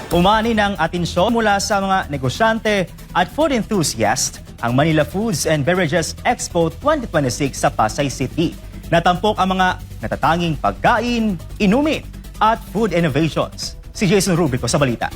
Umani ng atensyon mula sa mga negosyante at food enthusiast ang Manila Foods and Beverages Expo 2026 sa Pasay City. Natampok ang mga natatanging pagkain, inumin at food innovations. Si Jason Rubrico sa balita.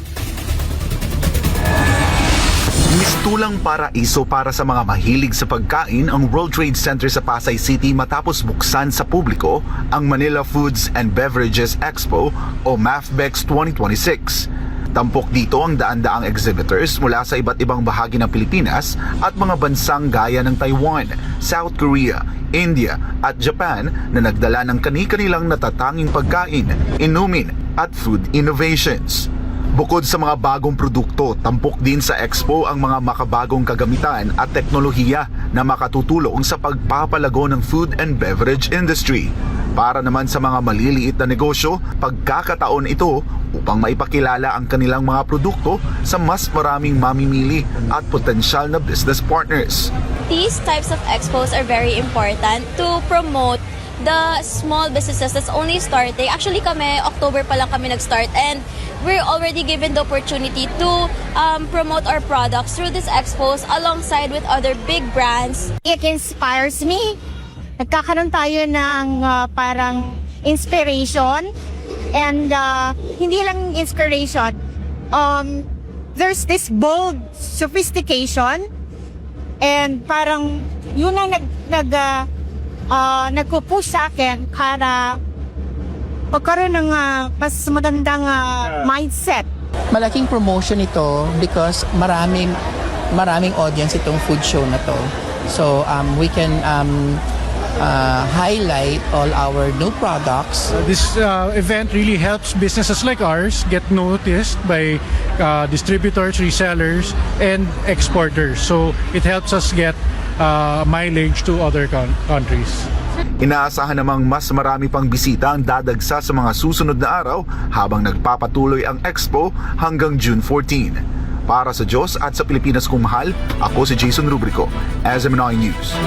Mistulang paraiso para sa mga mahilig sa pagkain ang World Trade Center sa Pasay City matapos buksan sa publiko ang Manila Foods and Beverages Expo o MAFBEX 2026. Tampok dito ang daan-daang exhibitors mula sa iba't ibang bahagi ng Pilipinas at mga bansang gaya ng Taiwan, South Korea, India at Japan na nagdala ng kani-kanilang natatanging pagkain, inumin at food innovations. Bukod sa mga bagong produkto, tampok din sa Expo ang mga makabagong kagamitan at teknolohiya na makatutulong sa pagpapalago ng food and beverage industry. Para naman sa mga maliliit na negosyo, pagkakataon ito upang maipakilala ang kanilang mga produkto sa mas maraming mamimili at potensyal na business partners. These types of expos are very important to promote the small businesses that's only starting. Actually kami, October pa lang kami nag-start and we're already given the opportunity to promote our products through these expos alongside with other big brands. It inspires me. Nagkakaroon tayo ng parang inspiration and hindi lang inspiration. There's this bold sophistication and parang yun ang nagpo-push sa akin para magkaroon ng mas magandang mindset. Malaking promotion ito because maraming audience itong food show na to. So we can highlight all our new products. This event really helps businesses like ours get noticed by distributors, resellers, and exporters. So it helps us get mileage to other countries. Inaasahan namang mas marami pang bisita ang dadagsa sa mga susunod na araw habang nagpapatuloy ang Expo hanggang June 14. Para sa Diyos at sa Pilipinas kong mahal, ako si Jason Rubrico, SMNI News.